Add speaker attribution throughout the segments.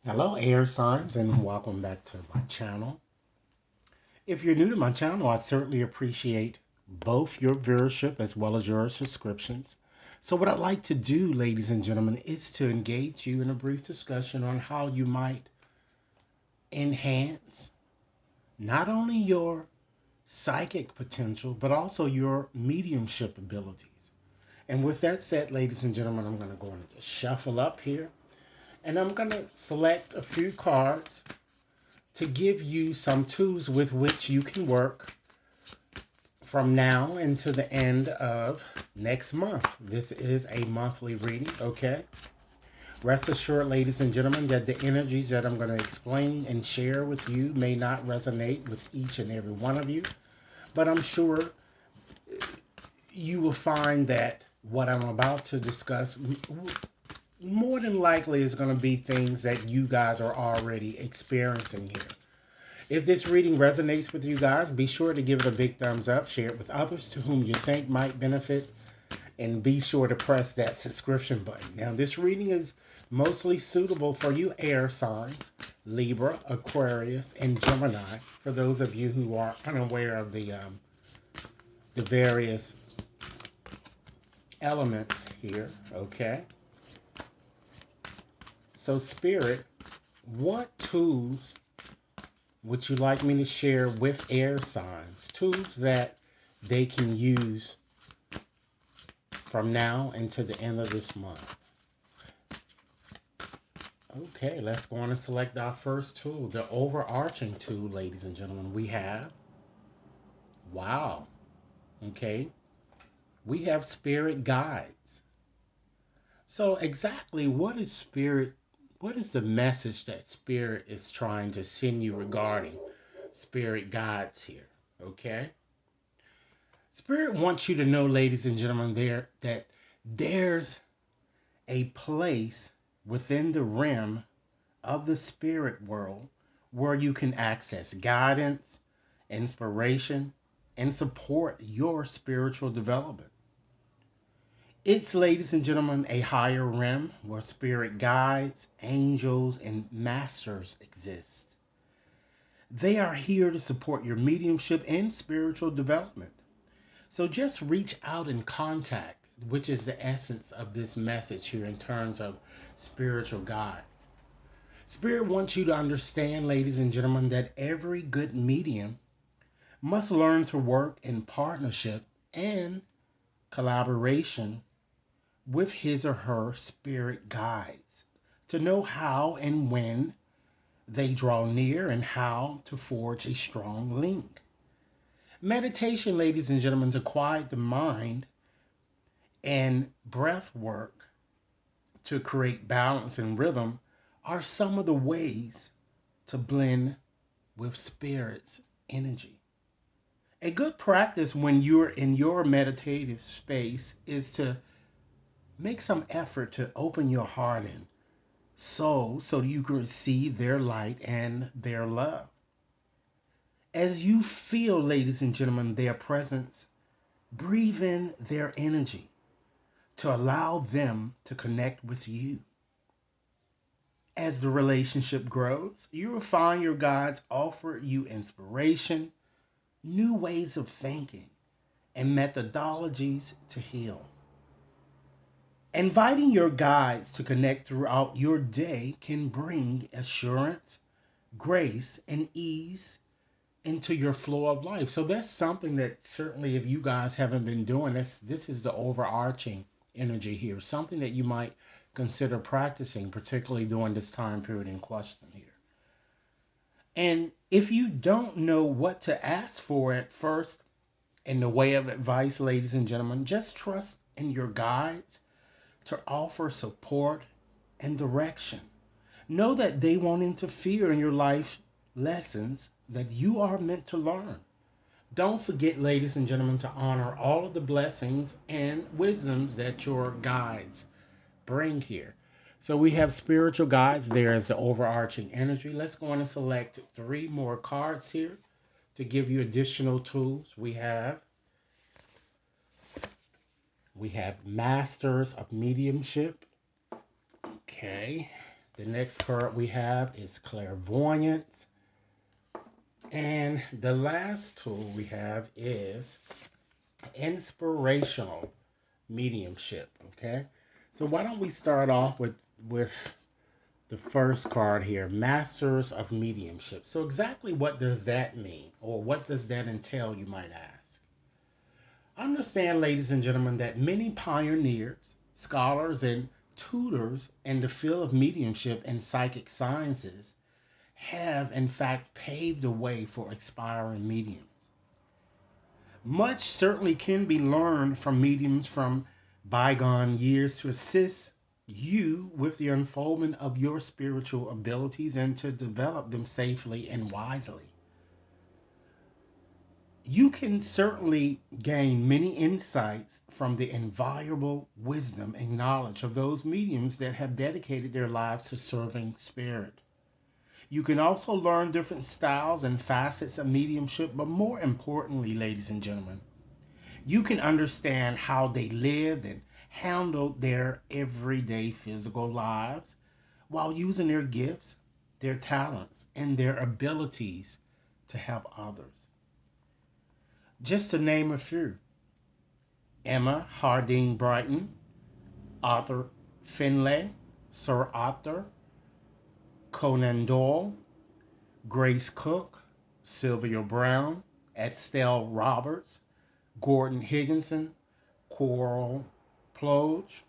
Speaker 1: Hello, air signs, and welcome back to my channel. If you're new to my channel, I'd certainly appreciate both your viewership as well as your subscriptions. So what I'd like to do, ladies and gentlemen, is to engage you in a brief discussion on how you might enhance not only your psychic potential, but also your mediumship abilities. And with that said, ladies and gentlemen, I'm going to go and just shuffle up here, and I'm going to select a few cards to give you some tools with which you can work from now until the end of next month. This is a monthly reading, okay? Rest assured, ladies and gentlemen, that the energies that I'm going to explain and share with you may not resonate with each and every one of you, but I'm sure you will find that what I'm about to discuss more than likely is going to be things that you guys are already experiencing here. If this reading resonates with you guys, be sure to give it a big thumbs up, share it with others to whom you think might benefit, and be sure to press that subscription button. Now, this reading is mostly suitable for you air signs, Libra, Aquarius, and Gemini, for those of you who are unaware of the various elements here, okay? So, Spirit, what tools would you like me to share with air signs? Tools that they can use from now until the end of this month. Okay, let's go on and select our first tool, the overarching tool, ladies and gentlemen. We have, wow, okay, we have spirit guides. So exactly what is spirit, what is the message that spirit is trying to send you regarding spirit guides here, okay? Spirit wants you to know, ladies and gentlemen, that there's a place within the realm of the spirit world where you can access guidance, inspiration, and support your spiritual development. It's, ladies and gentlemen, a higher realm where spirit guides, angels, and masters exist. They are here to support your mediumship and spiritual development. So just reach out and contact, which is the essence of this message here in terms of spiritual guide. Spirit wants you to understand, ladies and gentlemen, that every good medium must learn to work in partnership and collaboration with his or her spirit guides to know how and when they draw near and how to forge a strong link. Meditation, ladies and gentlemen, to quiet the mind, and breath work to create balance and rhythm are some of the ways to blend with spirit's energy. A good practice when you're in your meditative space is to make some effort to open your heart and soul so you can receive their light and their love. As you feel, ladies and gentlemen, their presence, breathe in their energy to allow them to connect with you. As the relationship grows, you will find your guides offer you inspiration, new ways of thinking, and methodologies to heal. Inviting your guides to connect throughout your day can bring assurance, grace, and ease into your flow of life. So that's something that certainly, if you guys haven't been doing this is the overarching energy here, something that you might consider practicing, particularly during this time period in question here. And if you don't know what to ask for at first in the way of advice, ladies and gentlemen, just trust in your guides to offer support and direction. Know that they won't interfere in your life lessons that you are meant to learn. Don't forget, ladies and gentlemen, to honor all of the blessings and wisdoms that your guides bring here. So we have spiritual guides there as the overarching energy. Let's go on and select three more cards here to give you additional tools. We have Masters of Mediumship. Okay. The next card we have is Clairvoyance. And the last tool we have is Inspirational Mediumship. Okay. So why don't we start off with the first card here, Masters of Mediumship. So exactly what does that mean? Or what does that entail, you might ask? Understand, ladies and gentlemen, that many pioneers, scholars, and tutors in the field of mediumship and psychic sciences have, in fact, paved the way for aspiring mediums. Much certainly can be learned from mediums from bygone years to assist you with the unfoldment of your spiritual abilities and to develop them safely and wisely. You can certainly gain many insights from the invaluable wisdom and knowledge of those mediums that have dedicated their lives to serving spirit. You can also learn different styles and facets of mediumship, but more importantly, ladies and gentlemen, you can understand how they lived and handled their everyday physical lives while using their gifts, their talents, and their abilities to help others. Just to name a few: Emma Harding Brighton, Arthur Finlay, Sir Arthur Conan Doyle, Grace Cook, Sylvia Brown, Estelle Roberts, Gordon Higginson, Coral Ploge,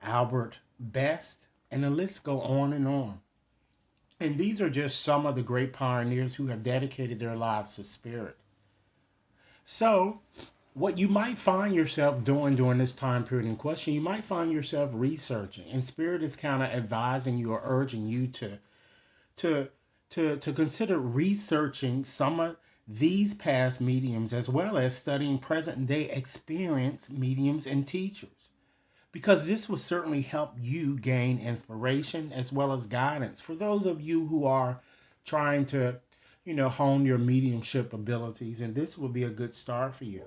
Speaker 1: Albert Best, and the list go on and on. And these are just some of the great pioneers who have dedicated their lives to spirit. So, what you might find yourself doing during this time period in question, you might find yourself researching, and spirit is kind of advising you or urging you to to consider researching some of these past mediums as well as studying present day experience mediums and teachers, because this will certainly help you gain inspiration as well as guidance for those of you who are trying to, hone your mediumship abilities, and this will be a good start for you.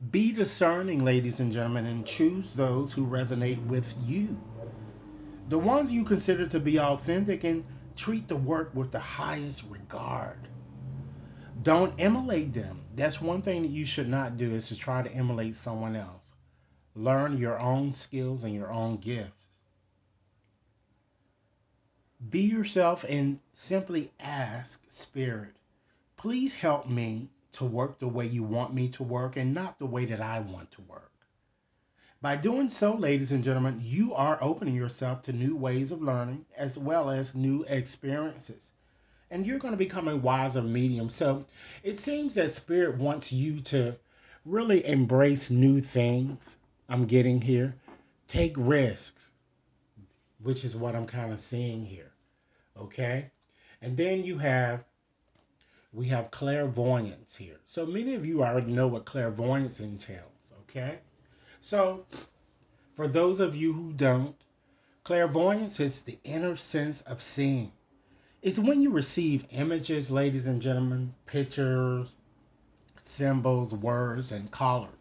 Speaker 1: Be discerning, ladies and gentlemen, and choose those who resonate with you, the ones you consider to be authentic, and treat the work with the highest regard. Don't emulate them. That's one thing that you should not do, is to try to emulate someone else. Learn your own skills and your own gifts. Be yourself and simply ask Spirit, please help me to work the way you want me to work and not the way that I want to work. By doing so, ladies and gentlemen, you are opening yourself to new ways of learning as well as new experiences. And you're going to become a wiser medium. So it seems that Spirit wants you to really embrace new things. I'm getting here. Take risks, which is what I'm kind of seeing here. Okay? And then we have clairvoyance here. So many of you already know what clairvoyance entails. Okay? So for those of you who don't, clairvoyance is the inner sense of seeing. It's when you receive images, ladies and gentlemen, pictures, symbols, words, and colors.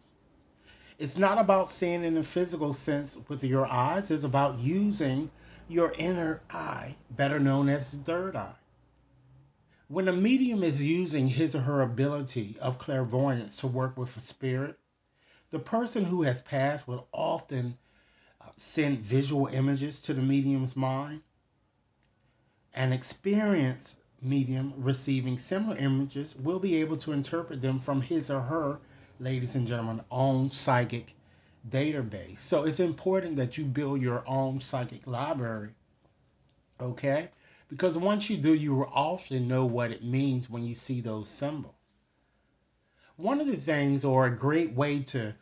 Speaker 1: It's not about seeing in the physical sense with your eyes, it's about using your inner eye, better known as the third eye. When a medium is using his or her ability of clairvoyance to work with a spirit, the person who has passed will often send visual images to the medium's mind. An experienced medium receiving similar images will be able to interpret them from his or her, ladies and gentlemen, own psychic database. So it's important that you build your own psychic library, okay? Because once you do, you will often know what it means when you see those symbols. One of the things, or a great way to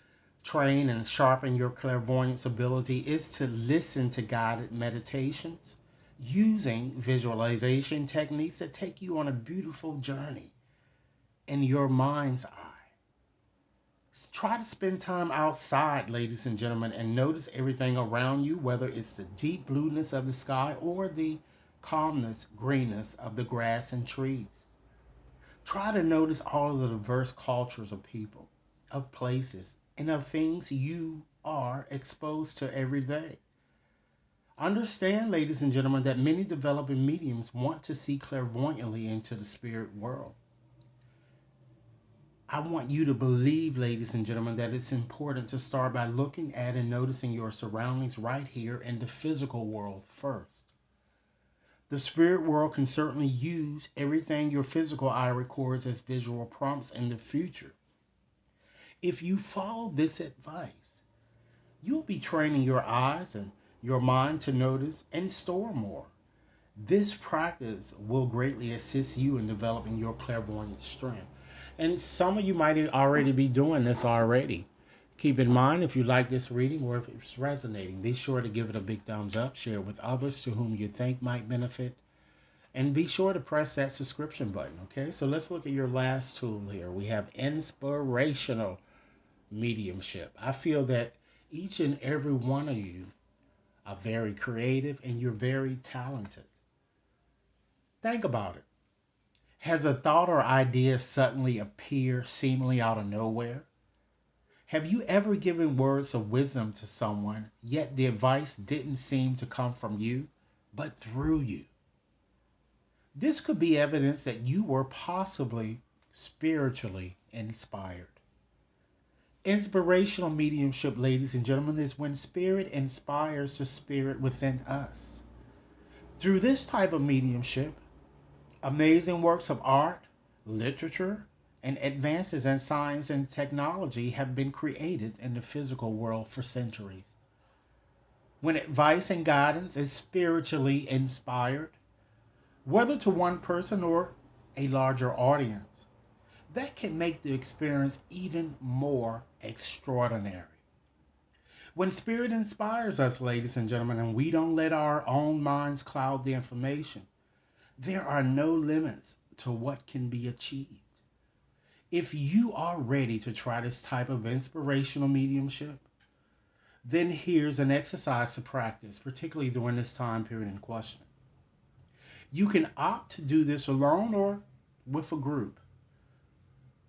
Speaker 1: train and sharpen your clairvoyance ability, is to listen to guided meditations using visualization techniques that take you on a beautiful journey in your mind's eye. Try to spend time outside, ladies and gentlemen, and notice everything around you, whether it's the deep blueness of the sky or the calmness, greenness of the grass and trees. Try to notice all of the diverse cultures of people, of places, and of things you are exposed to every day. Understand, ladies and gentlemen, that many developing mediums want to see clairvoyantly into the spirit world. I want you to believe, ladies and gentlemen, that it's important to start by looking at and noticing your surroundings right here in the physical world first. The spirit world can certainly use everything your physical eye records as visual prompts in the future. If you follow this advice, you'll be training your eyes and your mind to notice and store more. This practice will greatly assist you in developing your clairvoyant strength. And some of you might already be doing this already. Keep in mind, if you like this reading or if it's resonating, be sure to give it a big thumbs up, share it with others to whom you think might benefit, and be sure to press that subscription button, okay? So let's look at your last tool here. We have Inspirational Mediumship. I feel that each and every one of you are very creative and you're very talented. Think about it. Has a thought or idea suddenly appear seemingly out of nowhere? Have you ever given words of wisdom to someone, yet the advice didn't seem to come from you, but through you? This could be evidence that you were possibly spiritually inspired. Inspirational mediumship, ladies and gentlemen, is when spirit inspires the spirit within us. Through this type of mediumship, amazing works of art, literature, and advances in science and technology have been created in the physical world for centuries. When advice and guidance is spiritually inspired, whether to one person or a larger audience, that can make the experience even more extraordinary. When spirit inspires us, ladies and gentlemen, and we don't let our own minds cloud the information, there are no limits to what can be achieved. If you are ready to try this type of inspirational mediumship, then here's an exercise to practice, particularly during this time period in question. You can opt to do this alone or with a group.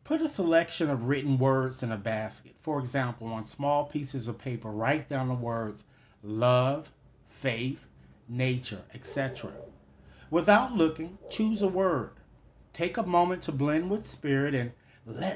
Speaker 1: Put a selection of written words in a basket. For example, on small pieces of paper, write down the words love, faith, nature, etc. Without looking, choose a word. Take a moment to blend with spirit and let